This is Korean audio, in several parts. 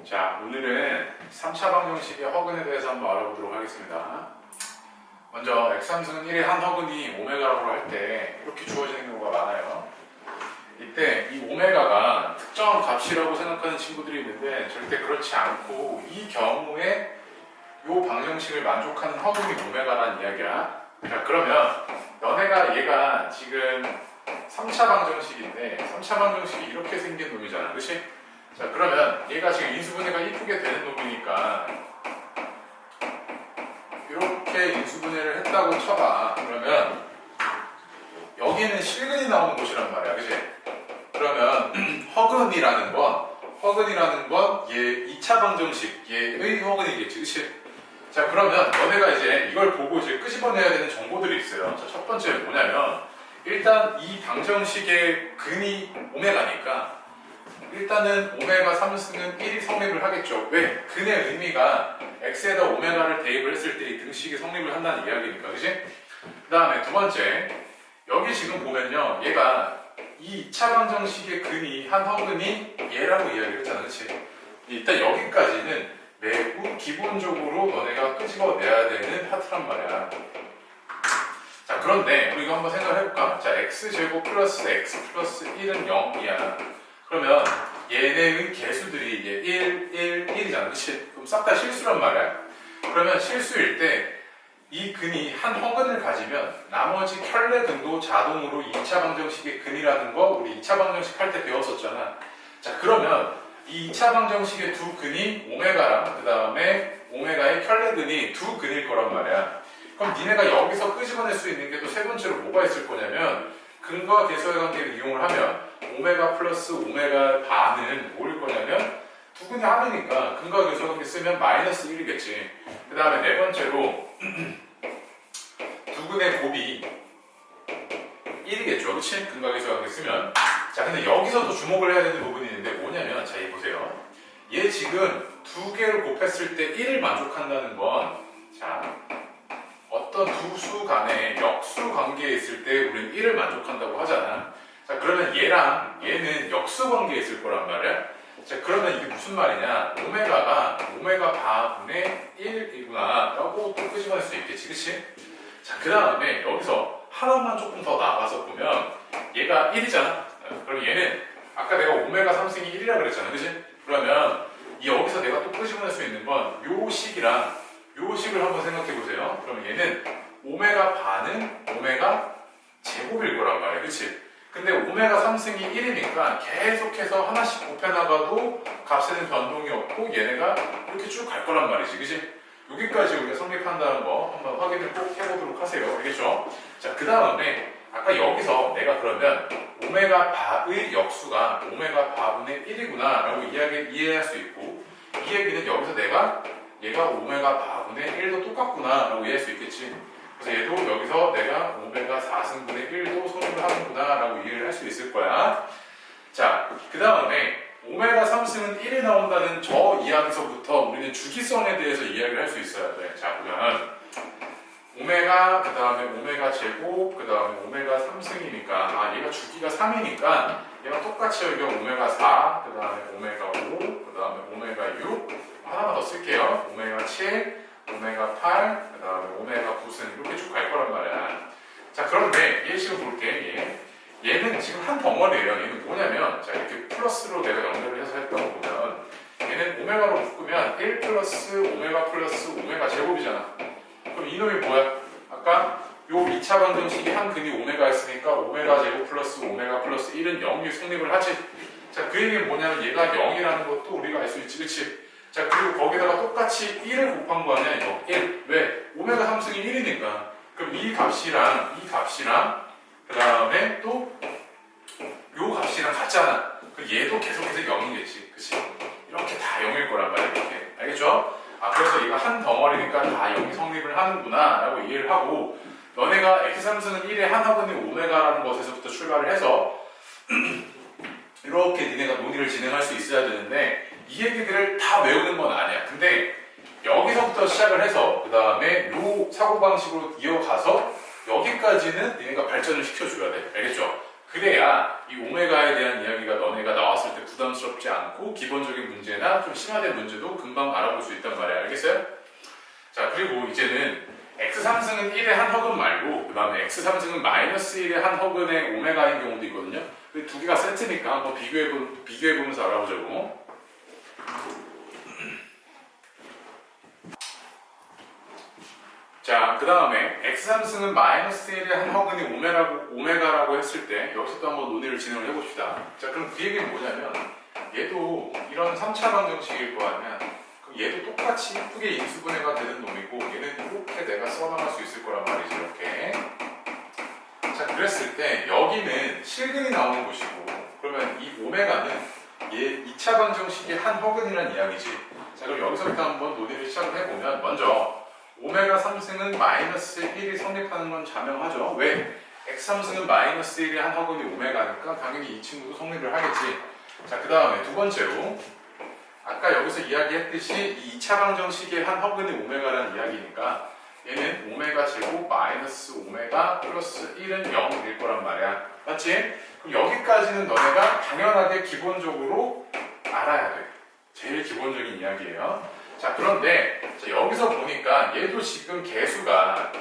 자, 오늘은 3차 방정식의 허근에 대해서 한번 알아보도록 하겠습니다. 먼저 x 함수는 1의 한 허근이 오메가라고 할 때 이렇게 주어지는 경우가 많아요. 이때 이 오메가가 특정한 값이라고 생각하는 친구들이 있는데 절대 그렇지 않고 이 경우에 이 방정식을 만족하는 허근이 오메가라는 이야기야. 자, 그러면 너네가 얘가 지금 3차 방정식인데 3차 방정식이 이렇게 생긴 놈이잖아. 그치? 자, 그러면 얘가 지금 인수분해가 이쁘게 되는 놈이니까 이렇게 인수분해를 했다고 쳐봐. 그러면 여기는 실근이 나오는 곳이란 말이야. 그치? 그러면 허근이라는 건 얘 2차 방정식 얘의 허근이겠지. 그치? 자, 그러면 너네가 이제 이걸 보고 이제 끄집어내야 되는 정보들이 있어요. 자, 첫 번째 뭐냐면 일단 이 방정식의 근이 오메가니까 일단은 오메가 3승은 1이 성립을 하겠죠. 왜? 근의 의미가 x에다 오메가를 대입을 했을 때 이 등식이 성립을 한다는 이야기니까. 그치? 그 다음에 두 번째, 여기 지금 보면요, 얘가 이 2차 방정식의 근이 한 허근이 얘라고 이야기를 했잖아. 그치? 일단 여기까지는 매우 기본적으로 너네가 끄집어내야 되는 파트란 말이야. 자, 그런데 우리 이거 한번 생각을 해볼까? 자, x제곱 플러스 x 플러스 1은 0이야. 그러면 얘네의 개수들이 얘 1, 1이잖아. 그치? 그럼 싹 다 실수란 말이야. 그러면 실수일 때 이 근이 한 허근을 가지면 나머지 켤레근도 자동으로 2차 방정식의 근이라는 거 우리 2차 방정식 할 때 배웠었잖아. 자, 그러면 이 2차 방정식의 두 근이 오메가랑 그 다음에 오메가의 켤레근이 두 근일 거란 말이야. 그럼 니네가 여기서 끄집어낼 수 있는 게 또 세 번째로 뭐가 있을 거냐면 근과 계수의 관계를 이용을 하면 오메가 플러스 오메가 반은 뭐일 거냐면 두 근이 하나니까 근과 계수의 관계 쓰면 마이너스 1이겠지. 그 다음에 네 번째로 두 근의 곱이 1이겠죠. 그치? 근과 계수의 관계 쓰면. 자, 근데 여기서도 주목을 해야 되는 부분이 있는데 뭐냐면 자, 이 보세요. 얘 지금 두 개를 곱했을 때 1을 만족한다는 건 자, 어떤 두 수 간의 역수 관계에 있을 때 우리는 1을 만족한다고 하잖아. 자, 그러면 얘랑 얘는 역수 관계에 있을 거란 말이야. 자, 그러면 이게 무슨 말이냐? 오메가가 오메가 바분의 1이구나 라고 또 끄집어낼 수 있겠지. 그치? 자, 그 다음에 여기서 하나만 조금 더 나가서 보면 얘가 1이잖아. 그럼 얘는 아까 내가 오메가 3승이 1이라 그랬잖아. 그치? 그러면 여기서 내가 또 끄집어낼 수 있는 건 요 식이랑 요 식을 한번 생각해 보세요. 그럼 얘는 오메가 반은 오메가 제곱일 거란 말이야. 그치? 근데 오메가 3승이 1이니까 계속해서 하나씩 곱해나가도 값에는 변동이 없고 얘네가 이렇게 쭉 갈 거란 말이지. 그치? 여기까지 우리가 성립한다는 거 한번 확인을 꼭 해보도록 하세요. 알겠죠? 자, 그 다음에 아까 여기서 내가 그러면 오메가 바의 역수가 오메가 바분의 1이구나 라고 이해할 수 있고 이 얘기는 여기서 내가 얘가 오메가 바분의 1도 똑같구나 라고 이해할 수 있겠지. 그래서 얘도 여기서 내가 오메가 4승분의 1도 성립을 하는구나 라고 이해를 할 수 있을 거야. 자, 그 다음에 오메가 3승은 1이 나온다는 저 이야기서부터 우리는 주기성에 대해서 이야기를 할 수 있어야 돼. 자, 보면 오메가, 그 다음에 오메가 제곱, 그 다음에 오메가 3승이니까 아, 얘가 주기가 3이니까 얘가 똑같이 여기 오메가 4, 그 다음에 오메가 5, 그 다음에 오메가 6 하나만 더 쓸게요. 오메가 7, 오메가 8, 그 다음에 오메가 9승 이렇게 쭉 갈 거란 말이야. 자, 그런데 얘 지금 볼게. 얘는 지금 한 덩어리예요. 얘는 뭐냐면 자, 이렇게 플러스로 내가 연결을 해서 했던 거 보면 얘는 오메가로 묶으면 1 플러스 오메가 플러스 오메가 제곱이잖아. 그럼 이놈이 뭐야? 아까 요 2차 방정식이 한 근이 오메가였으니까 오메가 제곱 플러스 오메가 플러스 1은 0이 성립을 하지. 자, 그 얘기는 뭐냐면 얘가 0이라는 것도 우리가 알 수 있지. 그치? 자, 그리고 거기다가 똑같이 1을 곱한 거 아니야? 이거 1. 왜? 오메가 3승이 1이니까. 그럼 이 값이랑 그 다음에 또 요 값이랑 같잖아. 그 얘도 계속해서 0이겠지. 그치? 이렇게 다 0일 거란 말이야. 이렇게. 알겠죠? 아, 그래서 얘가 한 덩어리니까 다 0이 성립을 하는구나 라고 이해를 하고 너네가 x3승은 1의 한 허근이 오메가라는 것에서부터 출발을 해서 이렇게 니네가 논의를 진행할 수 있어야 되는데 이 얘기들을 다 외우는 건 아니야. 근데 여기서부터 시작을 해서 그 다음에 요 사고방식으로 이어가서 여기까지는 니네가 발전을 시켜줘야 돼. 알겠죠? 그래야 이 오메가에 대한 이야기가 너네가 나왔을 때 부담스럽지 않고 기본적인 문제나 좀 심화된 문제도 금방 알아볼 수 있단 말이야. 알겠어요? 자, 그리고 이제는 x 상승은 1의 한 허근 말고 그 다음에 x 상승은 마이너스 1의 한 허근의 오메가인 경우도 있거든요. 두 개가 세트니까 한번 비교해보면서 알아보자고. 자, 그 다음에 x 상승은 마이너스 1의 한 허근이 오메가라고 했을 때 여기서 또 한번 논의를 진행을 해봅시다. 자, 그럼 그 얘기는 뭐냐면 얘도 이런 3차 방정식일 거 아니야. 그럼 얘도 똑같이 이쁘게 인수분해가 되는 놈이고 얘는 이렇게 내가 써나갈 수 있을 거란 말이지. 이렇게. 자, 그랬을 때 여기는 실근이 나오는 곳이고 그러면 이 오메가는 얘 2차 방정식의 한 허근이란 이야기지. 자, 그럼 여기서부터 한번 논의를 시작을 해보면 먼저 오메가 3승은 마이너스 1이 성립하는 건 자명하죠. 왜? x 3승은 마이너스 1의 한 허근이 오메가니까 당연히 이 친구도 성립을 하겠지. 자, 그 다음에 두 번째로 아까 여기서 이야기했듯이 이 2차 방정식의 한 허근이 오메가라는 이야기니까 얘는 오메가 제곱 마이너스 오메가 플러스 1은 0일 거란 말이야. 맞지? 그럼 여기까지는 너네가 당연하게 기본적으로 알아야 돼. 제일 기본적인 이야기예요. 자, 그런데 자, 여기서 보니까 얘도 지금 개수가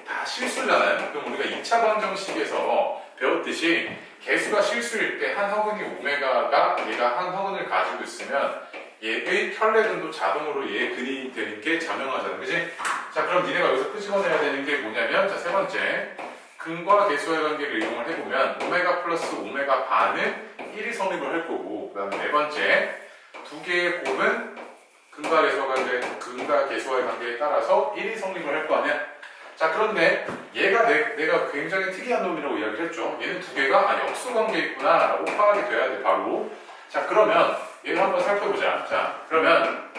다 실수잖아요. 그럼 우리가 2차 방정식에서 배웠듯이 개수가 실수일 때 한 허근이 오메가가 얘가 한 허근을 가지고 있으면 얘의 켤레근도 자동으로 얘의 근이 되는 게 자명하잖아. 그지? 자, 그럼 니네가 여기서 끄집어내야 되는 게 뭐냐면 자, 세 번째 근과 개수의 관계를 이용을 해보면 오메가 플러스 오메가 반은 1이 성립을 할 거고 그 다음에 네 번째 두 개의 곱은 근과 개수와의 관계에 따라서 1이 성립을 할 거 아니야? 자, 그런데 얘가 내가 굉장히 특이한 놈이라고 이야기를 했죠. 얘는 두 개가 역수 관계에 있구나 라고 파악이 돼야 돼, 바로. 자, 그러면 얘를 한번 살펴보자. 자, 그러면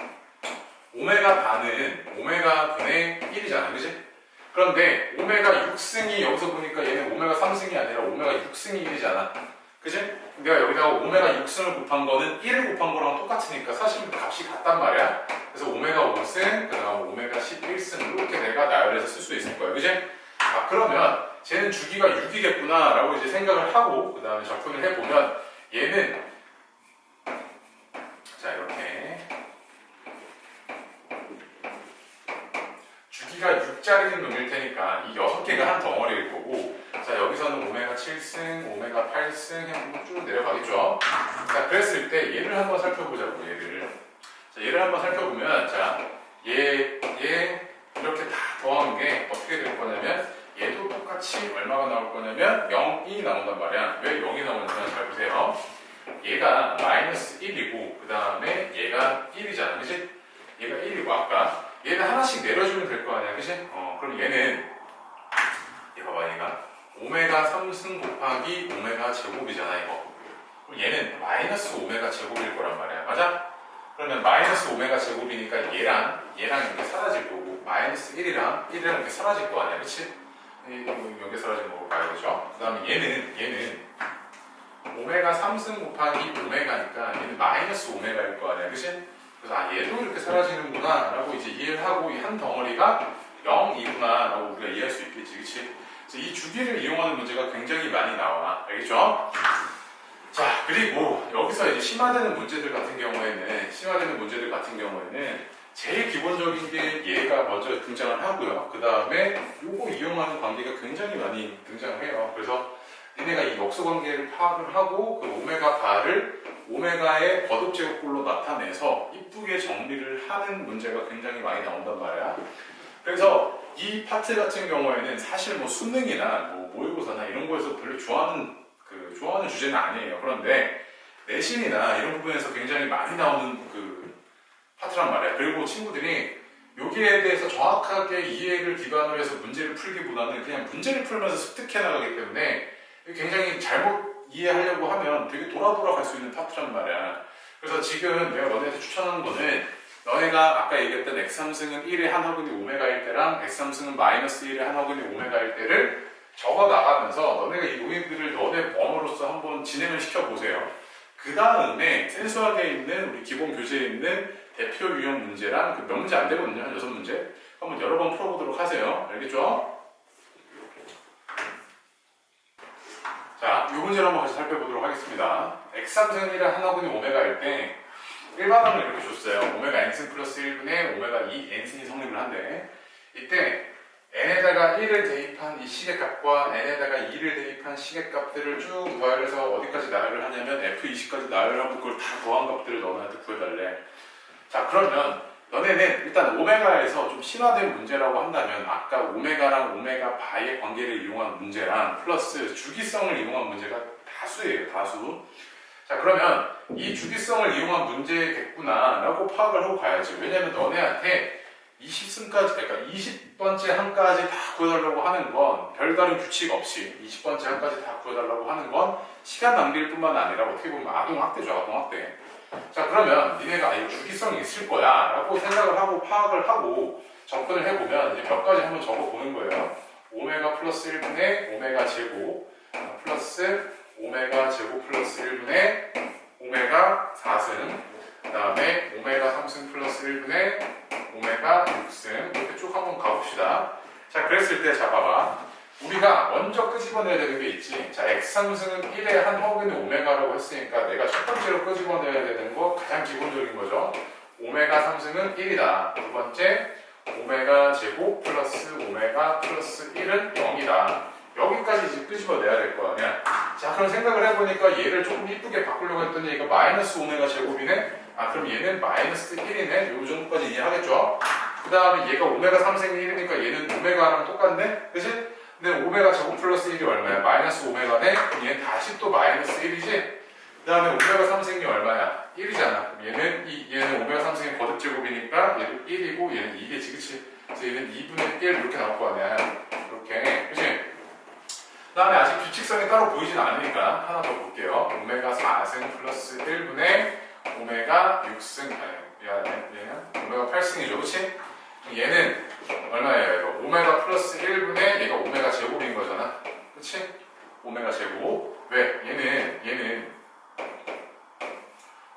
오메가 반은 오메가 분의 1이잖아, 그지? 그런데 오메가 6승이 여기서 보니까 얘는 오메가 3승이 아니라 오메가 6승이 1이잖아. 그지? 내가 여기다가 오메가 6승을 곱한 거는 1을 곱한 거랑 똑같으니까 사실 값이 같단 말이야. 그래서 오메가 5승, 그 다음 오메가 11승 이렇게 내가 나열해서 쓸 수 있을 거야. 그지? 아, 그러면 쟤는 주기가 6이겠구나 라고 이제 생각을 하고 그 다음에 접근을 해보면 얘는 자, 이렇게 주기가 6짜리 놈일 테니까 이 6개가 한 덩어리일 거고 자, 여기서는 오메가 7승, 오메가 8승 해보면 쭉 내려가겠죠. 자, 그랬을 때 얘를 한번 살펴보자고. 얘를 한번 살펴보면 자, 얘 이렇게 다 더한 게 어떻게 될 거냐면 얘도 똑같이 얼마가 나올 거냐면 0이 나온단 말이야. 왜 0이 나오냐면 잘 보세요. 얘가 마이너스 1이고 그 다음에 얘가 1이잖아. 그치? 얘가 1이고 아까 얘는 하나씩 내려주면 될 거 아니야. 그치? 그럼 얘는 얘 봐봐, 얘가 오메가 3승 곱하기 오메가 제곱이잖아, 이거. 그럼 얘는 마이너스 오메가 제곱일 거란 말이야. 맞아? 그러면 마이너스 오메가 제곱이니까 얘랑 이렇게 사라질 거고 마이너스 1이랑 이렇게 사라질 거 아니야. 그치? 여기 사라진 거고 봐야 되죠? 그 다음에 얘는 오메가 3승 곱하기 오메가니까 얘는 마이너스 오메가일 거 아니야. 그치? 그래서 얘도 이렇게 사라지는구나 라고 이제 이해를 하고 이 한 덩어리가 0이구나 라고 우리가 이해할 수 있겠지. 그치? 그래서 이 주기를 이용하는 문제가 굉장히 많이 나와. 알겠죠? 자, 그리고 여기서 이제 심화되는 문제들 같은 경우에는 제일 기본적인 게 얘가 먼저 등장을 하고요. 그 다음에 요거 이용하는 관계가 굉장히 많이 등장을 해요. 그래서 니네가 이 역수 관계를 파악을 하고 그 오메가 바를 오메가의 거듭제곱꼴로 나타내서 이쁘게 정리를 하는 문제가 굉장히 많이 나온단 말이야. 그래서 이 파트 같은 경우에는 사실 뭐 수능이나 뭐 모의고사나 이런 거에서 별로 좋아하는 주제는 아니에요. 그런데 내신이나 이런 부분에서 굉장히 많이 나오는 그 파트란 말이야. 그리고 친구들이 여기에 대해서 정확하게 이해를 기반으로 해서 문제를 풀기보다는 그냥 문제를 풀면서 습득해 나가기 때문에 굉장히 잘못 이해하려고 하면 되게 돌아 갈 수 있는 파트란 말이야. 그래서 지금 내가 너네한테 추천하는 거는 너네가 아까 얘기했던 x3승은 1의 한 허근이 오메가일 때랑 x3승은 마이너스 1의 한 허근이 오메가일 때를 적어 나가면서 너네가 이 노인들을 너네 범으로서 한번 진행을 시켜보세요. 그 다음에 센수학에 있는 우리 기본 교재에 있는 대표 유형 문제랑 그 몇 문제 안 되거든요. 한 6문제. 한번 여러 번 풀어보도록 하세요. 알겠죠? 자, 이 문제를 한번 같이 살펴보도록 하겠습니다. x3승 1의 한화분이 오메가일 때 일반항을 이렇게 줬어요. 오메가 n승 플러스 1분의 오메가 2 n승이 성립을 한대. 이때 n에다가 1을 대입한 이 시계값과 n에다가 2를 대입한 시계값들을 쭉 더해서 어디까지 나열을 하냐면 f20까지 나열을 하고 그걸 다 더한 값들을 너네한테 구해달래. 자, 그러면 너네는 일단 오메가에서 좀 심화된 문제라고 한다면 아까 오메가랑 오메가 바의 관계를 이용한 문제랑 플러스 주기성을 이용한 문제가 다수예요. 다수. 자, 그러면 이 주기성을 이용한 문제겠구나 라고 파악을 하고 가야지. 왜냐면 너네한테 20승까지, 그러니까 20번째 항까지 다 구해달라고 하는 건 별다른 규칙 없이 20번째 항까지 다 구해달라고 하는 건 시간 낭비일 뿐만 아니라 어떻게 보면 아동학대죠. 아동학대. 자, 그러면 니네가 이 주기성이 있을 거야 라고 생각을 하고 파악을 하고 접근을 해보면 이제 몇 가지 한번 적어보는 거예요. 오메가 플러스 1분의 오메가 제곱 플러스 오메가 제곱 플러스 1분의 오메가 4승, 그 다음에 오메가 3승 플러스 1분의 오메가 6승, 이렇게 쭉 한번 가봅시다. 자, 그랬을 때, 자, 봐봐. 우리가 먼저 끄집어내야 되는 게 있지. 자, x3승은 1의 한 허근이 오메가라고 했으니까 내가 첫 번째로 끄집어내야 되는 거 가장 기본적인 거죠. 오메가 3승은 1이다. 두 번째, 오메가 제곱 플러스 오메가 플러스 1은 0이다. 여기까지 이제 끄집어내야 될 거 아니야. 자, 그럼 생각을 해보니까 얘를 조금 이쁘게 바꾸려고 했더니 얘가 마이너스 오메가 제곱이네? 아, 그럼 얘는 마이너스 1이네? 요 정도까지 이해하겠죠? 그 다음에 얘가 오메가 3승이 1이니까 얘는 오메가랑 똑같네? 그치? 근데 오메가 제곱 플러스 1이 얼마야? 마이너스 오메가네? 그럼 얘는 다시 또 마이너스 1이지? 그 다음에 오메가 3승이 얼마야? 1이잖아. 그럼 얘는 오메가 3승이 거듭 제곱이니까 얘도 1이고 얘는 2겠지, 그치? 그래서 얘는 2분의 1 이렇게 나올 거 아니야. 이렇게. 그치? 그 다음에 아직 규칙성이 따로 보이진 않으니까 하나 더 볼게요. 오메가 4승 플러스 1분의 오메가 6승, 얘는 오메가 8승이죠, 그치? 얘는 얼마예요? 이거? 오메가 플러스 1분의 얘가 오메가 제곱인 거잖아, 그치? 오메가 제곱. 왜? 얘는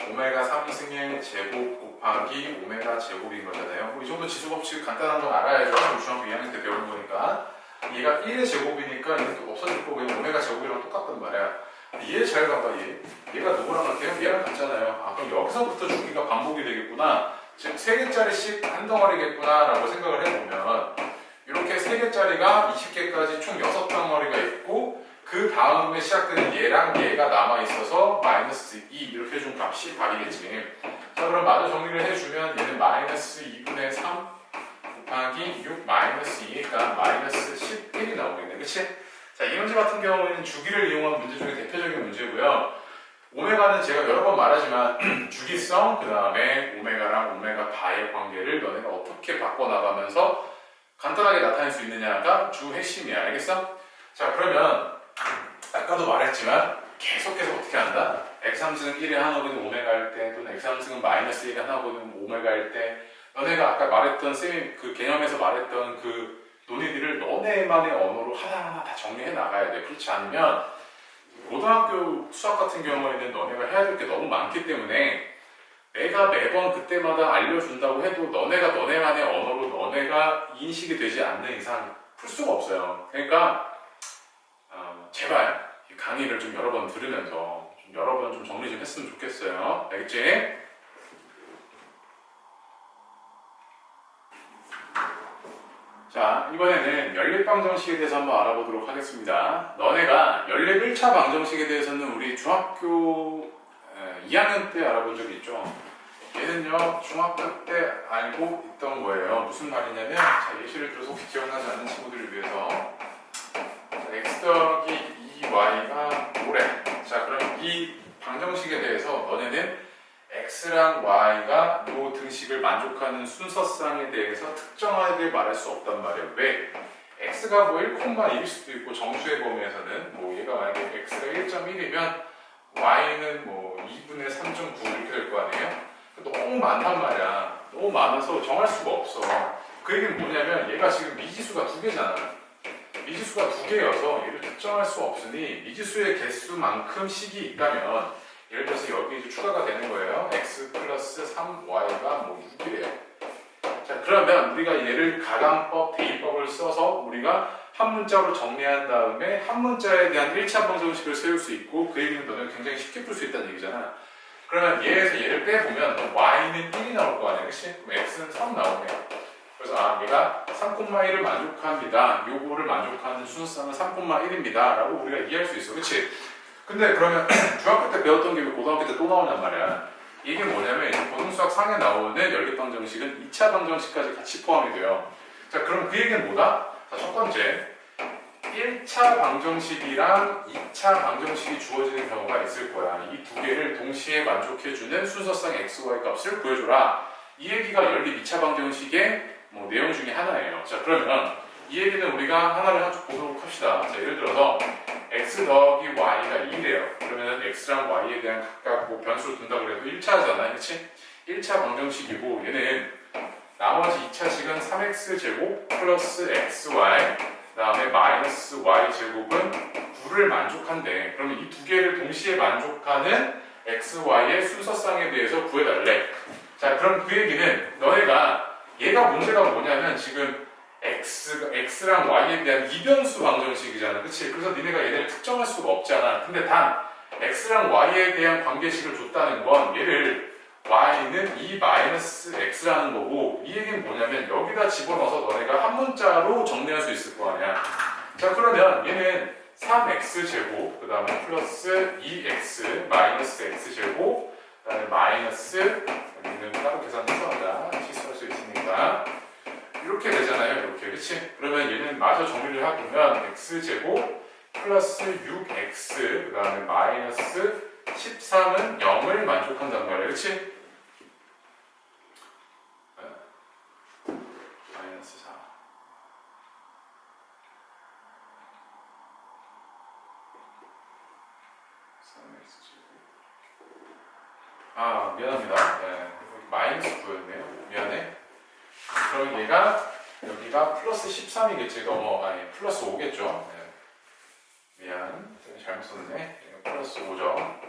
오메가 3승의 제곱 곱하기 오메가 제곱인 거잖아요. 뭐 이 정도 지수법칙 간단한 건 알아야죠. 중학교 2학년 때 배우는 거니까. 얘가 1의 제곱이니까 얘는 또 없어질 거고 얘는 오메가 제곱이랑 똑같단 말이야. 얘 잘 봐봐. 얘가 누구랑 같아요? 얘랑 같잖아요. 아, 그럼 여기서부터 주기가 반복이 되겠구나. 지금 3개짜리씩 한 덩어리겠구나 라고 생각을 해보면 이렇게 3개짜리가 20개까지 총 6덩어리가 있고 그 다음에 시작되는 얘랑 얘가 남아있어서 마이너스 2 이렇게 해준 값이 답이겠지. 자, 그럼 마저 정리를 해주면 얘는 마이너스 2분의 3 곱하기 6 마이너스 2니까 마이너스 11이 나오겠네. 그치? 자, 이 문제 같은 경우에는 주기를 이용한 문제 중에 대표적인 문제고요. 오메가는 제가 여러 번 말하지만 주기성, 그 다음에 오메가랑 오메가 바의 관계를 너네가 어떻게 바꿔나가면서 간단하게 나타낼 수 있느냐가 주 핵심이야. 알겠어? 자, 그러면 아까도 말했지만 계속해서 어떻게 한다? x3승은 1의 한 허근이 오메가일 때 또는 x3승은 마이너스 1의 한 허근이 오메가일 때 너네가 아까 말했던 그 개념에서 말했던 그 논의들을 너네만의 언어로 하나하나 다 정리해 나가야 돼. 그렇지 않으면 고등학교 수학 같은 경우에는 너네가 해야 될 게 너무 많기 때문에 내가 매번 그때마다 알려준다고 해도 너네가 너네만의 언어로 너네가 인식이 되지 않는 이상 풀 수가 없어요. 그러니까 제발 이 강의를 좀 여러 번 들으면서 좀 여러 번 좀 정리 좀 했으면 좋겠어요. 알겠지? 자, 이번에는 연립방정식에 대해서 한번 알아보도록 하겠습니다. 너네가 연립 1차 방정식에 대해서는 우리 중학교 2학년 때 알아본 적이 있죠? 얘는요, 중학교 때 알고 있던 거예요. 무슨 말이냐면, 자, 예시를 들어서 혹시 기억나지 않는 친구들을 위해서 x 더하기 2y가 뭐래? 자, 그럼 이 방정식에 대해서 너네는 x랑 y가 이 등식을 만족하는 순서상에 대해서 특정하게 말할 수 없단 말이에요. 왜? x가 뭐 1,1일 수도 있고 정수의 범위에서는 뭐 얘가 만약에 x가 1.1이면 y는 뭐 2분의 3.9 이렇게 될 거 아니에요? 너무 많단 말이야. 너무 많아서 정할 수가 없어. 그 얘기는 뭐냐면 얘가 지금 미지수가 2개잖아. 미지수가 2개여서 얘를 특정할 수 없으니 미지수의 개수만큼 식이 있다면 예를 들어서 여기 이제 추가가 되는 거예요. x 플러스 3y가 뭐 6이래요. 자, 그러면 우리가 얘를 가감법, 대입법을 써서 우리가 한 문자로 정리한 다음에 한 문자에 대한 1차 방정식을 세울 수 있고 그 얘기는 너는 굉장히 쉽게 풀 수 있다는 얘기잖아. 그러면 얘에서 얘를 빼보면 y는 1이 나올 거 아니야, 그치? 그럼 x는 3 나오네. 그래서 얘가 3,1을 만족합니다. 요거를 만족하는 순서상은 3,1입니다. 라고 우리가 이해할 수 있어, 그치? 근데 그러면 중학교 때 배웠던 게 왜 고등학교 때 또 나오냔 말이야. 이게 뭐냐면 고등수학 상에 나오는 연립방정식은 2차 방정식까지 같이 포함이 돼요. 자, 그럼 그 얘기는 뭐다? 자, 첫 번째 1차 방정식이랑 2차 방정식이 주어지는 경우가 있을 거야. 이 두 개를 동시에 만족해주는 순서상 x, y 값을 구해줘라. 이 얘기가 연립 2차 방정식의 내용 중에 하나예요. 자, 그러면 이 얘기는 우리가 하나를 보도록 합시다. 자, 예를 들어서 x 더하기 y가 2래요. 그러면 x랑 y에 대한 각각 변수를 둔다고 해도 1차잖아, 그렇지? 1차 방정식이고 얘는 나머지 2차식은 3x 제곱 플러스 xy 그 다음에 마이너스 y 제곱은 9를 만족한대. 그러면 이 두 개를 동시에 만족하는 x, y의 순서상에 대해서 구해달래. 자, 그럼 그 얘기는 너네가 얘가 문제가 뭐냐면 지금 x랑 y에 대한 이변수 방정식이잖아, 그치? 그래서 니네가 얘네를 특정할 수가 없잖아. 근데 단 x랑 y에 대한 관계식을 줬다는 건 얘를 y는 2-x라는 거고, 이 얘기는 뭐냐면 여기다 집어넣어서 너네가 한 문자로 정리할 수 있을 거 아니야. 자, 그러면 얘는 3x 제곱 그 다음에 플러스 2x 마이너스 x 제곱 그 다음에 마이너스, 여기는 따로 계산해서 하자, 실수할 수 있으니까 이렇게 되잖아요, 이렇게, 그치? 그러면 얘는 마저 정리를 해보면 x제곱 플러스 6x 그 다음에 마이너스 13은 0을 만족한단 말이야, 그치? 마이너스 4 3x제곱 미안합니다. 네, 마이너스 9였네요. 미안해. 그럼 얘가 여기가 플러스 13이겠지. 플러스 5겠죠. 네. 미안, 잘못 썼네. 플러스 5죠.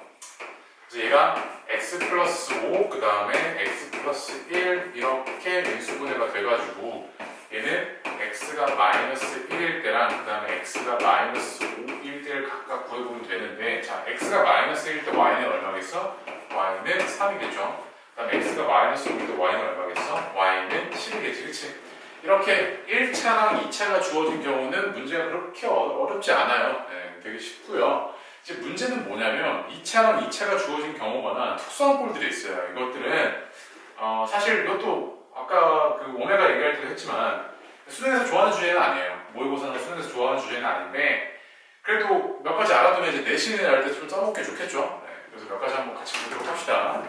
그래서 얘가 x 플러스 5, 그 다음에 x 플러스 1 이렇게 인수분해가 돼가지고 얘는 x가 마이너스 1일 때랑 그 다음에 x가 마이너스 5일 때를 각각 구해보면 되는데, 자, x가 마이너스 1일 때 y는 얼마겠어? y는 3이겠죠. 그 다음에 x가 마이너스 5일 때 y는 얼마겠어? y는 10이겠지, 그치? 이렇게 1차랑 2차가 주어진 경우는 문제가 그렇게 어렵지 않아요. 네, 되게 쉽고요. 이제 문제는 뭐냐면 2차랑 2차가 주어진 경우거나 특수한 꼴들이 있어요. 이것들은 사실 이것도 아까 그 오메가 얘기할 때도 했지만 수능에서 좋아하는 주제는 아니에요. 모의고사나 수능에서 좋아하는 주제는 아닌데 그래도 몇 가지 알아두면 이제 내신을 할 때 좀 써먹기 좋겠죠. 네, 그래서 몇 가지 한번 같이 보도록 합시다.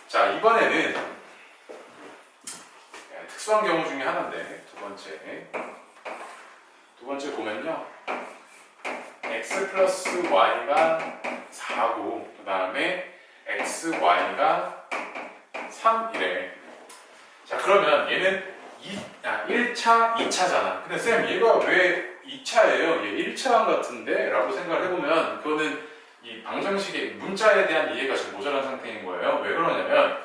자, 이번에는 특수한 경우 중에 하나인데 두 번째 보면요, x 플러스 y가 4고 그 다음에 x, y가 3이래. 자, 그러면 얘는 1차, 2차잖아. 근데 쌤, 얘가 왜 2차예요? 얘 1차 같은데? 라고 생각을 해보면 그거는 이 방정식의 문자에 대한 이해가 지금 모자란 상태인 거예요. 왜 그러냐면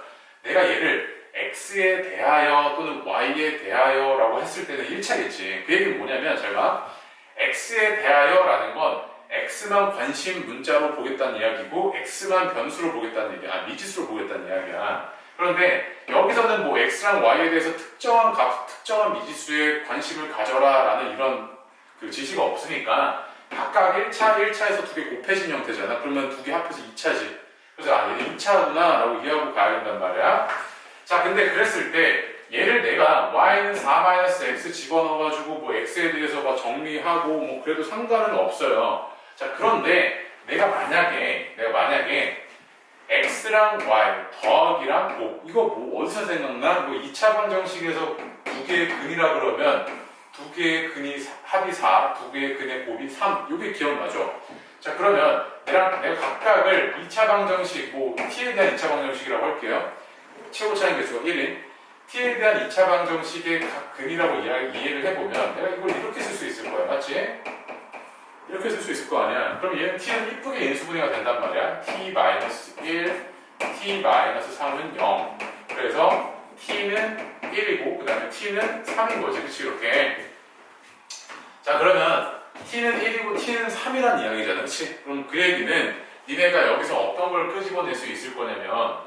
내가 얘를 x에 대하여 또는 y에 대하여 라고 했을 때는 1차겠지. 그 얘기는 뭐냐면 잘 봐. x에 대하여 라는 건 x만 관심 문자로 보겠다는 이야기고 x만 변수로 보겠다는 얘기야. 미지수로 보겠다는 이야기야. 그런데 여기서는 뭐 x랑 y에 대해서 특정한 값, 특정한 미지수에 관심을 가져라 라는 이런 그 지시가 없으니까 각각 1차에서 두 개 곱해진 형태잖아. 그러면 두 개 합해서 2차지. 그래서 얘는 2차구나 라고 이해하고 가야 된단 말이야. 자, 근데 그랬을 때 얘를 내가 y는 4-x 집어넣어가지고 뭐 x에 대해서 막 정리하고 뭐 그래도 상관은 없어요. 자, 그런데 내가 만약에 x랑 y 더하기랑 이거 어디서 생각나? 2차 방정식에서 두 개의 근이라 그러면 두 개의 근이 합이 4, 두 개의 근의 곱이 3, 이게 기억나죠? 자, 그러면 내가 각각을 2차 방정식, t에 대한 2차 방정식이라고 할게요. 최고차인 개수가 1인 t에 대한 2차 방정식의 각 근이라고 이해를 해보면 내가 이걸 이렇게 쓸 수 있을 거야, 맞지? 이렇게 쓸 수 있을 거 아니야. 그럼 얘는 t는 이쁘게 인수분해가 된단 말이야. t-1, t-3은 0. 그래서 t는 1이고 그 다음에 t는 3인 거지. 그치? 이렇게. 자, 그러면 t는 1이고 t는 3이란 이야기잖아. 그치? 그럼 그 얘기는 니네가 여기서 어떤 걸 끄집어낼 수 있을 거냐면,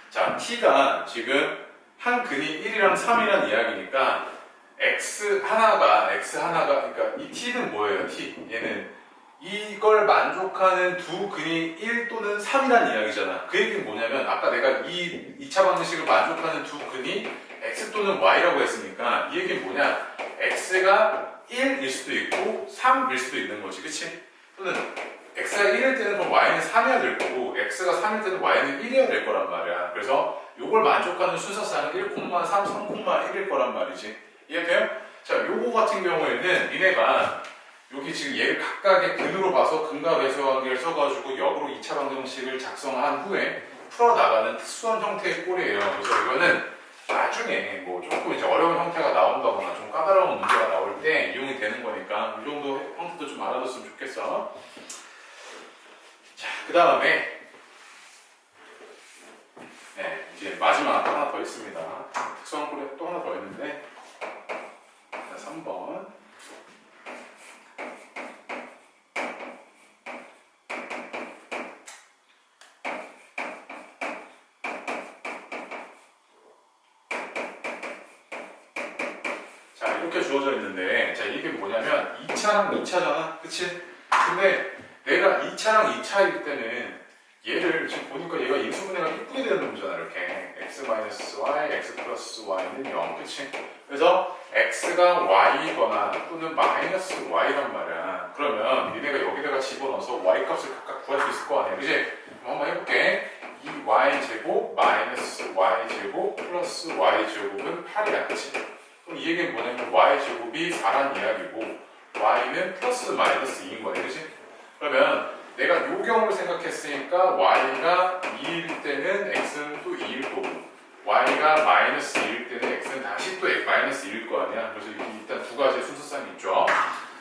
자, t가 지금 한 근이 1이랑 3이란 이야기니까 x 하나가 그러니까 이 t는 뭐예요? t 얘는 이걸 만족하는 두 근이 1 또는 3이란 이야기잖아. 그 얘기는 뭐냐면 아까 내가 이 2차 방정식을 만족하는 두 근이 x 또는 y라고 했으니까 이 얘기는 뭐냐? x가 1일 수도 있고 3일 수도 있는 거지. 그치? 또는 x가 1일 때는 그럼 y는 3이어야 될 거고 x가 3일 때는 y는 1이어야 될 거란 말이야. 그래서 이걸 만족하는 순서상은 1,3, 3,1일 거란 말이지. 이해돼요? 자, 요거 같은 경우에는 니네가 여기 지금 얘를 각각의 근으로 봐서 근과 배수관계를 써가지고 역으로 2차 방정식을 작성한 후에 풀어나가는 특수한 형태의 꼴이에요. 그래서 이거는 나중에 뭐 조금 이제 어려운 형태가 나온다거나 좀 까다로운 문제가 나올 때 이용이 되는 거니까 이 정도 형태도 좀 알아뒀으면 좋겠어. 자, 그 다음에 네, 이제 마지막 하나 더 있습니다. 특수한 꼴이 또 하나 더 있는데 3번. 자, 이렇게 주어져 있는데, 자, 이게 뭐냐면 2차랑 2차잖아. 그치? 근데 내가 2차랑 2차일 때는 얘를 지금 보니까 얘가 인수분해가 이쁘게 되는 놈이잖아. 이렇게 x-y, x 플러스 y는 0. 그치? 그래서 x가 y거나 또는 마이너스 y란 말이야. 그러면 니네가 여기다가 집어넣어서 y 값을 각각 구할 수 있을 거 아니야. 그치? 그럼 한번 해볼게. 이 y제곱 마이너스 y제곱 플러스 y제곱은 8이야. 그치? 그럼 이 얘기는 뭐냐면 y제곱이 4란 이야기고 y는 플러스 마이너스 2인 거네. 그치? 그러면 내가 요 경우를 생각했으니까 y가 2일 때는 x는 또 2일 거고 y가 마이너스 2일 때는 x는 다시 또 마이너스 2일 거 아니야. 그래서 일단 두 가지의 순서상이 있죠.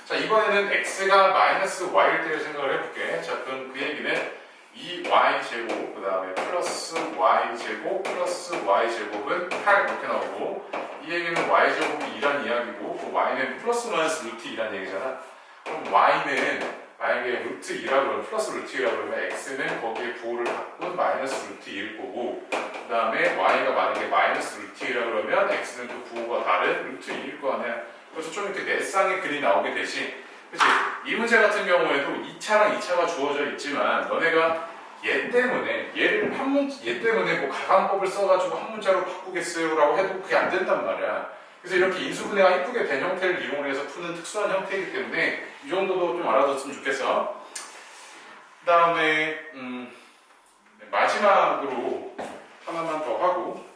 자, 이번에는 x가 마이너스 y일 때를 생각을 해볼게. 자, 그럼 그 얘기는 2y제곱 그 다음에 플러스 y제곱 플러스 y제곱은 8 이렇게 나오고 이 얘기는 y제곱이 2란 이야기고 그 y는 플러스 마이너스 루트 2란 얘기잖아. 그럼 y는 만약에 루트 2라 그러면 플러스 루트 2라 그러면 x는 거기에 부호를 바꾼 마이너스 루트 2일 거고 그 다음에 y가 만약에 마이너스 루트 2라 그러면 x는 또 부호가 다른 루트 2일 거 아니야. 그래서 좀 이렇게 네 쌍의 글이 나오게 되지. 그치? 이 문제 같은 경우에도 2차랑 2차가 주어져 있지만 너네가 얘 때문에 얘 때문에 뭐 가강법을 써가지고 한 문자로 바꾸겠어요 라고 해도 그게 안 된단 말이야. 그래서 이렇게 인수분해가 이쁘게 된 형태를 이용해서 푸는 특수한 형태이기 때문에 이 정도도 좀 알아뒀으면 좋겠어. 그 다음에 마지막으로 하나만 더 하고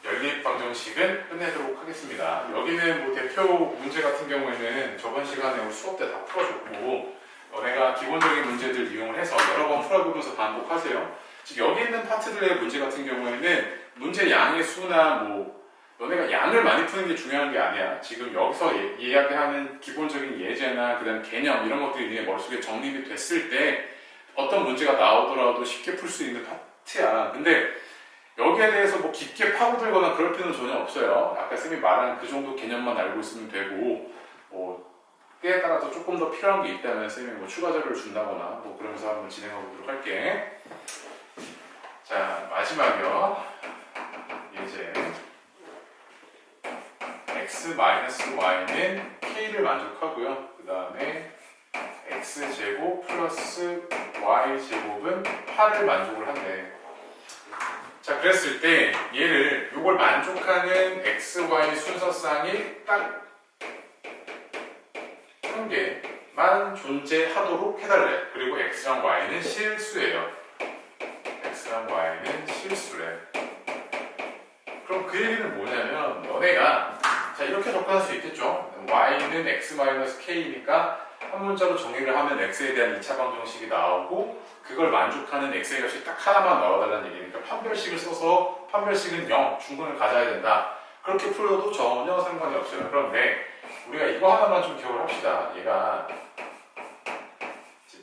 연립방정식은 끝내도록 하겠습니다. 여기는 뭐 대표 문제 같은 경우에는 저번 시간에 우리 수업 때 다 풀어줬고 너네가 기본적인 문제들 이용을 해서 여러 번 풀어보면서 반복하세요. 즉 여기 있는 파트들의 문제 같은 경우에는 문제 양의 수나 뭐 너네가 양을 많이 푸는 게 중요한 게 아니야. 지금 여기서 이야기하는 기본적인 예제나 그다음 개념 이런 것들이 네 머릿속에 정립이 됐을 때 어떤 문제가 나오더라도 쉽게 풀 수 있는 파트야. 근데 여기에 대해서 뭐 깊게 파고들거나 그럴 필요는 전혀 없어요. 아까 쌤이 말한 그 정도 개념만 알고 있으면 되고 뭐 때에 따라서 조금 더 필요한 게 있다면 쌤이 뭐 추가 자료를 준다거나 뭐 그러면서 한번 진행해 보도록 할게. 자, 마지막이요. 예제 x-y는 k를 만족하고요. 그 다음에 x제곱 플러스 y제곱은 8을 만족을 한대. 자, 그랬을 때 얘를 요걸 만족하는 x, y 순서상이 딱 한 개만 존재하도록 해달래. 그리고 x랑 y는 실수예요. x랑 y는 실수래. 그럼 그 얘기는 뭐냐면 너네가 자 이렇게 접근할 수 있겠죠. y는 x-k니까 한 문자로 정의를 하면 x에 대한 2차 방정식이 나오고 그걸 만족하는 x의 값이 딱 하나만 나와달라는 얘기니까 판별식을 써서 판별식은 0, 중근을 가져야 된다. 그렇게 풀어도 전혀 상관이 없어요. 그런데 우리가 이거 하나만 좀 기억을 합시다. 얘가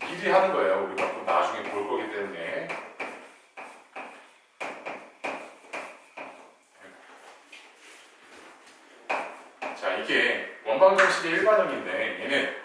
미리 하는 거예요. 우리가 또 나중에 볼 거기 때문에 정방정식의 일반형인데 얘는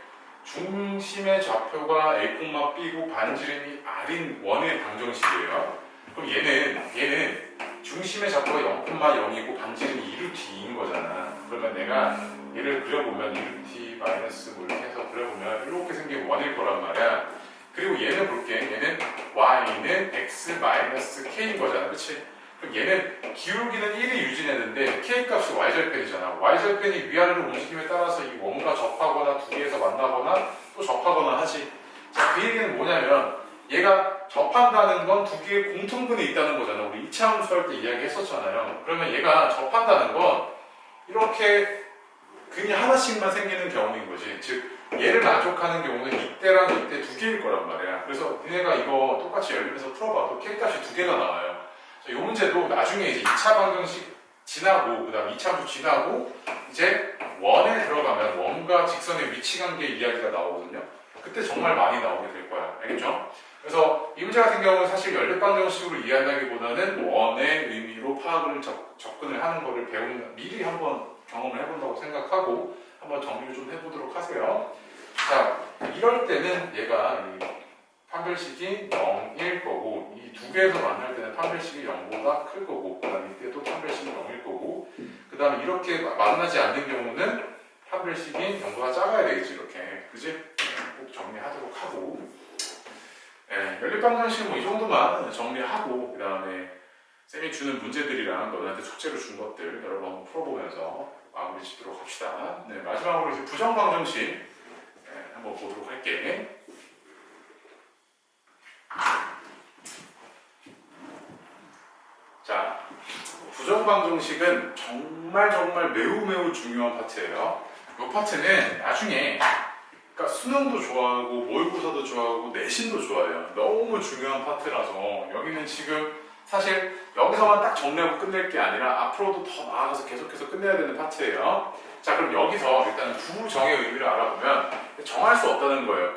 중심의 좌표가 A, B고 반지름이 R인 원의 방정식이에요. 그럼 얘는 중심의 좌표가 0,0이고 반지름이 2루트2인 거잖아. 그러면 내가 얘를 그려보면 2루트 마이너스 뭐 이렇게 해서 그려보면 이렇게 생긴 원일 거란 말이야. 그리고 얘는 볼게. 얘는 y는 x 마이너스 k인 거잖아. 그치? 그럼 얘는 기울기는 1이 유지했는데 k 값이 y절편이잖아. y절편이 위아래로 움직임에 따라서 이 원과 접하거나 두 개에서 만나거나 또 접하거나 하지. 자, 그 얘기는 뭐냐면 얘가 접한다는 건 두 개의 공통분이 있다는 거잖아. 우리 2차 함수 할 때 이야기 했었잖아요. 그러면 얘가 접한다는 건 이렇게 근이 하나씩만 생기는 경우인 거지. 즉 얘를 만족하는 경우는 이때랑 이때 두 개일 거란 말이야. 그래서 니네가 이거 똑같이 열림에서 풀어봐도 k값이 두 개가 나와요. 이 문제도 나중에 이제 2차 방정식 지나고 그다음 2차 함수 지나고 이제 원에 들어가면 원과 직선의 위치 관계 이야기가 나오거든요. 그때 정말 많이 나오게 될 거야. 알겠죠? 그래서 이 문제 같은 경우는 사실 연립방정식으로 이해한다기보다는 원의 의미로 파악을 접근을 하는 거를 미리 한번 경험을 해본다고 생각하고 한번 정리를 좀 해보도록 하세요. 자, 이럴 때는 얘가 이 판별식이 0일 거고 이 두 개에서 만날 때는 판별식이 0보다 클 거고 그 다음에 이때도 판별식이 0일 거고 그 다음에 이렇게 만나지 않는 경우는 판별식이 0보다 작아야 되겠지. 이렇게 그지? 꼭 정리하도록 하고 연립방정식 뭐 이 정도만 정리하고 그 다음에 쌤이 주는 문제들이랑 너희한테 숙제로 준 것들 여러분 한번 풀어보면서 마무리 짓도록 합시다. 네, 마지막으로 이제 부정방정식 한번 보도록 할게. 자, 부정방정식은 정말 매우 중요한 파트예요. 이 파트는 나중에 그러니까 수능도 좋아하고 모의고사도 좋아하고 내신도 좋아해요. 너무 중요한 파트라서 여기는 지금 사실 여기서만 딱 정리하고 끝낼 게 아니라 앞으로도 더 나아가서 계속해서 끝내야 되는 파트예요. 자, 그럼 여기서 일단 부정의 의미를 알아보면 정할 수 없다는 거예요.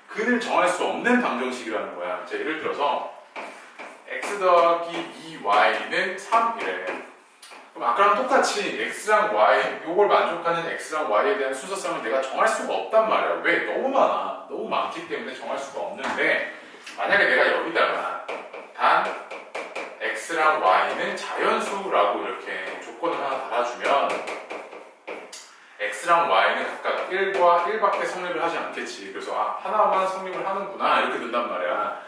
근을 정할 수 없는 방정식이라는 거야. 자, 예를 들어서 x 더하기 2y는 3이래. 그럼 아까랑 똑같이 x랑 y, 요걸 만족하는 x랑 y에 대한 순서성을 내가 정할 수가 없단 말이야. 왜? 너무 많아. 너무 많기 때문에 정할 수가 없는데 만약에 내가 여기다가 단 x랑 y는 자연수라고 이렇게 조건을 하나 달아주면 x랑 y는 각각 1과 1밖에 성립을 하지 않겠지. 그래서 하나만 성립을 하는구나 이렇게 된단 말이야.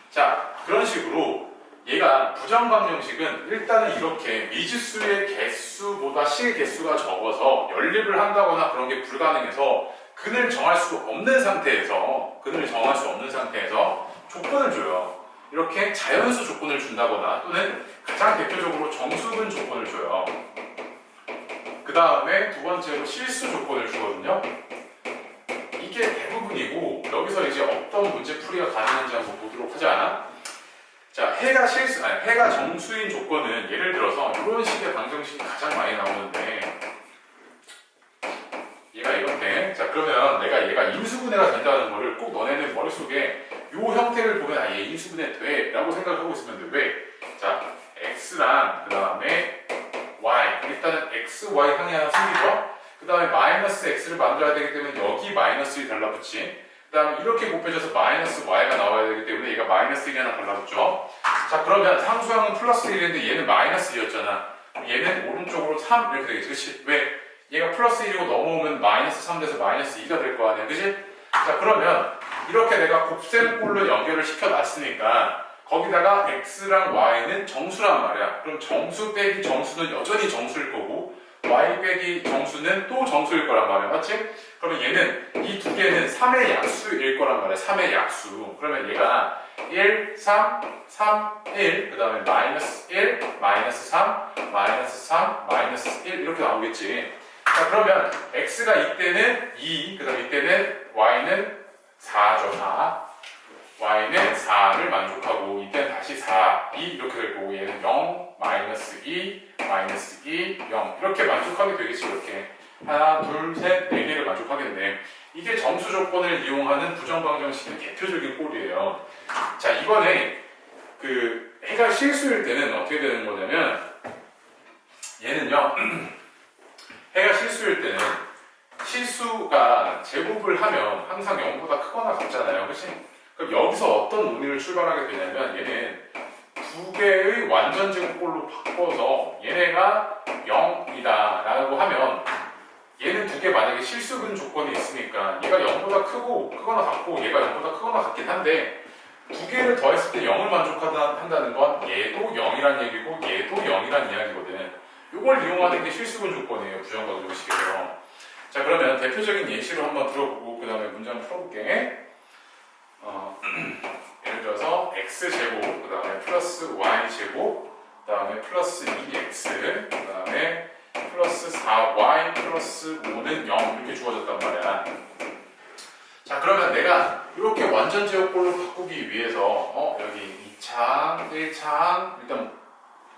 자, 그런 식으로 얘가 부정방정식은 일단은 이렇게 미지수의 개수보다 실 개수가 적어서 연립을 한다거나 그런 게 불가능해서 근을 정할 수 없는 상태에서 조건을 줘요. 이렇게 자연수 조건을 준다거나 또는 가장 대표적으로 정수근 조건을 줘요. 그 다음에 두 번째로 실수 조건을 주거든요. 이게 대부분이고 여기서 이제 어떤 문제 풀이가 가능한지 한번 보도록 하지 않아? 자, 해가 정수인 조건은 예를 들어서 이런 식의 방정식이 가장 많이 나오는데 얘가 이렇게 자 그러면 내가 얘가 인수분해가 된다는 거를 꼭 너네는 머릿속에 이 형태를 보면 얘 인수분해 돼 라고 생각하고 있으면 돼. 왜? 자, x랑 그 다음에 y 일단은 x, y 항이 하나 생기죠? 그 다음에 마이너스 x를 만들어야 되기 때문에 여기 마이너스 1이 달라붙지. 그 다음에 이렇게 곱해져서 마이너스 y가 나와야 되기 때문에 얘가 마이너스 1이 하나 달라붙죠. 자, 그러면 상수항은 플러스 1인데 얘는 마이너스 2였잖아. 얘는 오른쪽으로 3 이렇게 되겠지. 그치? 왜? 얘가 플러스 1이고 넘어오면 마이너스 3 돼서 마이너스 2가 될 거 아니야. 그치? 자, 그러면 이렇게 내가 곱셈꼴로 연결을 시켜놨으니까 거기다가 x랑 y는 정수란 말이야. 그럼 정수 빼기 정수는 여전히 정수일 거고 y 빼기 정수는 또 정수일 거란 말이야. 맞지? 그러면 얘는 이 두 개는 3의 약수일 거란 말이야. 3의 약수. 그러면 얘가 1, 3, 3, 1, 그 다음에 마이너스 1, 마이너스 3, 마이너스 3, 마이너스 1 이렇게 나오겠지. 자, 그러면 x가 이때는 2, 그 다음에 이때는 y는 4죠. 4. y는 4를 만족하고 이때는 다시 4, 2 이렇게 될 거고 얘는 0, 마이너스 2, 마이너스 2, 0 이렇게 만족하게 되겠지. 이렇게 하나, 둘, 셋, 네 개를 만족하겠네. 이게 정수 조건을 이용하는 부정방정식의 대표적인 꼴이에요. 자, 이번에 그 해가 실수일 때는 어떻게 되는 거냐면 얘는요 해가 실수일 때는 실수가 제곱을 하면 항상 0보다 크거나 같잖아요. 그치? 그럼 여기서 어떤 논리를 출발하게 되냐면 얘는 두 개의 완전 제곱꼴로 바꿔서 얘네가 0이다 라고 하면 얘는 두 개 만약에 실수근 조건이 있으니까 얘가 0보다 크거나 같고 얘가 0보다 크거나 같긴 한데 두 개를 더했을 때 0을 만족한다는 건 얘도 0이란 얘기고 얘도 0이란 이야기거든. 이걸 이용하는 게 실수근 조건이에요. 부정방정식에서. 자, 그러면 대표적인 예시로 한번 들어보고 그 다음에 문제 한번 풀어볼게. 예를 들어서 x제곱, 그 다음에 플러스 y제곱, 그 다음에 플러스 2x, 그 다음에 플러스 4y 플러스 5는 0 이렇게 주어졌단 말이야. 자, 그러면 내가 이렇게 완전 제곱꼴로 바꾸기 위해서 여기 2차항, 1차항 일단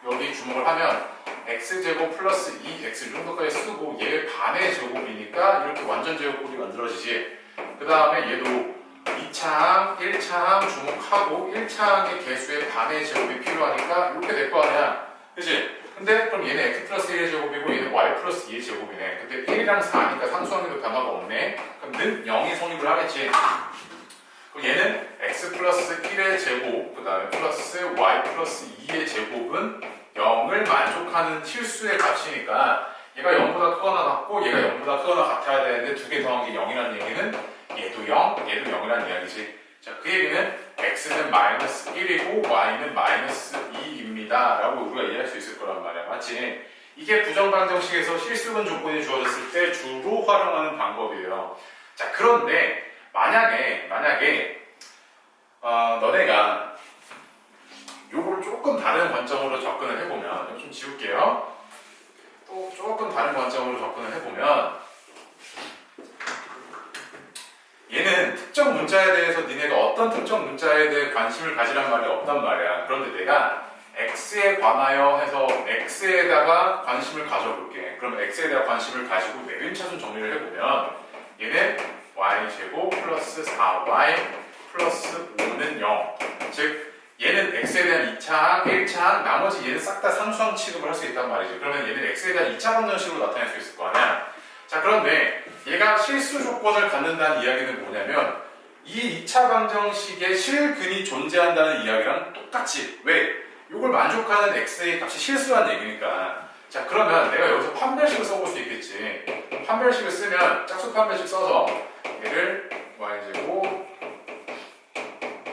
여기 주목을 하면 x제곱 플러스 2x 정도까지 쓰고 얘 반의 제곱이니까 이렇게 완전 제곱꼴이 만들어지지. 그 다음에 얘도 2차항, 1차항 주목하고 1차항의 개수의 반의 제곱이 필요하니까 이렇게 될 거 아니야. 그치? 근데 그럼 얘는 x 플러스 1의 제곱이고 얘는 y 플러스 2의 제곱이네. 근데 1이랑 4니까 상수항에도 변화가 없네. 그럼 는 0이 성립을 하겠지. 그럼 얘는 x 플러스 1의 제곱, 그 다음에 플러스 y 플러스 2의 제곱은 0을 만족하는 실수의 값이니까 얘가 0보다 크거나 같고 얘가 0보다 크거나 같아야 되는데 두 개 더한 게 0이라는 얘기는 얘도 0, 얘도 0이라는 이야기지. 자, 그 얘기는 x는 마이너스 1이고 y는 마이너스 2입니다 라고 우리가 이해할 수 있을 거란 말이야. 맞지? 이게 부정방정식에서 실수근 조건이 주어졌을 때 주로 활용하는 방법이에요. 자, 그런데 만약에 너네가 요걸 조금 다른 관점으로 접근을 해보면, 이거 좀 지울게요. 또 조금 다른 관점으로 접근을 해보면 얘는 특정 문자에 대해서 니네가 어떤 특정 문자에 대해 관심을 가지란 말이 없단 말이야. 그런데 내가 x에 관하여 해서 x에다가 관심을 가져볼게. 그러면 x에 대한 관심을 가지고 내림차순 정리를 해보면 얘는 y제곱 플러스 4y 플러스 5는 0. 즉 얘는 x에 대한 2차항, 1차항, 나머지 얘는 싹 다 상수항 취급을 할 수 있단 말이지. 그러면 얘는 x에 대한 2차 방정식으로 나타낼 수 있을 거 아니야. 자, 그런데 얘가 실수 조건을 갖는다는 이야기는 뭐냐면 이 2차 방정식에 실근이 존재한다는 이야기랑 똑같이, 왜? 이걸 만족하는 x의 값이 실수란 얘기니까. 자, 그러면 내가 여기서 판별식을 써볼 수 있겠지. 판별식을 쓰면 짝수 판별식 써서 얘를 y제곱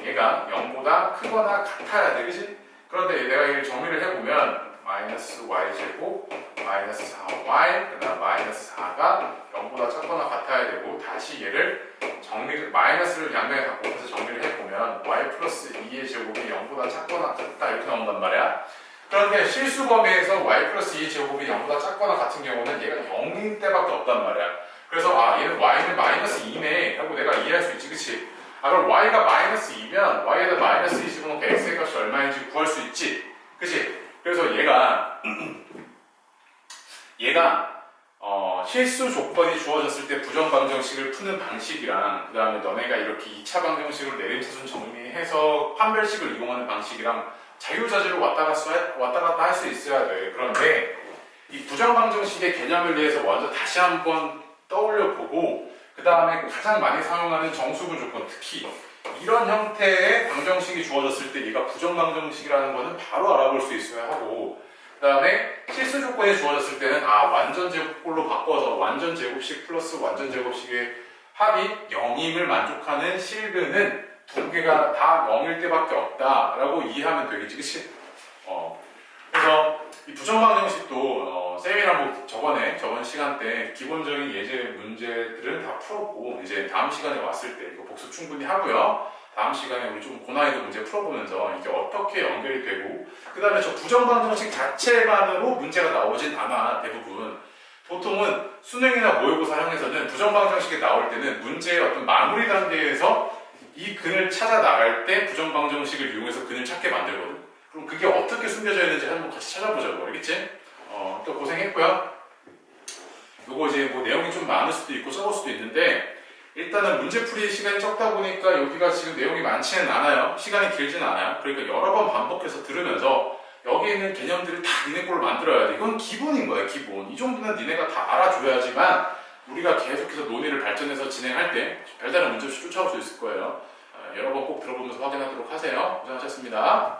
얘가 0보다 크거나 같아야 돼, 그치? 그런데 내가 이걸 정리를 해보면 마이너스 y제곱 마이너스 4y 그 다음 마이너스 4가 0보다 작거나 같아야 되고, 다시 얘를 마이너스를 양면에 갖고 오면서 정리를 해보면 y 플러스 2의 제곱이 0보다 작거나 같다 이렇게 나온단 말이야. 그런데 실수 범위에서 y 플러스 2의 제곱이 0보다 작거나 같은 경우는 얘가 0인 때밖에 없단 말이야. 그래서 얘는 y는 마이너스 2네 하고 내가 이해할 수 있지, 그치? 그럼 y가 마이너스 2면 y에다 마이너스 2 집어넣고 x의 값이 얼마인지 구할 수 있지, 그치? 그래서 얘가 실수 조건이 주어졌을 때 부정방정식을 푸는 방식이랑 그 다음에 너네가 이렇게 2차 방정식으로 내림차순 정리해서 판별식을 이용하는 방식이랑 자유자재로 왔다 갔다 할 수 있어야 돼. 그런데 이 부정방정식의 개념에 대해서 먼저 다시 한번 떠올려 보고 그 다음에 가장 많이 사용하는 정수분 조건, 특히 이런 형태의 방정식이 주어졌을 때 얘가 부정방정식이라는 것은 바로 알아볼 수 있어야 하고, 그 다음에 실수 조건이 주어졌을 때는 완전 제곱꼴로 바꿔서 완전 제곱식 플러스 완전 제곱식의 합이 0임을 만족하는 실근은 두 개가 다 0일 때밖에 없다라고 이해하면 되겠지, 그치? 그래서 이 부정방정식도 쌤이랑 저번 시간 때 기본적인 예제 문제들은 다 풀었고, 이제 다음 시간에 왔을 때 이거 복습 충분히 하고요. 다음 시간에 우리 좀 고난이도 문제 풀어보면서 이게 어떻게 연결이 되고, 그 다음에 저 부정방정식 자체만으로 문제가 나오진 않아. 대부분 보통은 수능이나 모의고사형에서는 부정방정식이 나올 때는 문제의 어떤 마무리 단계에서 이 근을 찾아 나갈 때 부정방정식을 이용해서 근을 찾게 만들거든. 그럼 그게 어떻게 숨겨져 있는지 한번 같이 찾아보자고, 알겠지? 또 고생했고요. 요거 이제 내용이 좀 많을 수도 있고 적을 수도 있는데, 일단은 문제풀이 시간이 적다 보니까 여기가 지금 내용이 많지는 않아요. 시간이 길지는 않아요. 그러니까 여러 번 반복해서 들으면서 여기 있는 개념들을 다 니네 걸로 만들어야 돼. 이건 기본인 거야, 기본. 이 정도는 니네가 다 알아줘야지만 우리가 계속해서 논의를 발전해서 진행할 때 별다른 문제 없이 쫓아올 수 있을 거예요. 여러 번 꼭 들어보면서 확인하도록 하세요. 고생하셨습니다.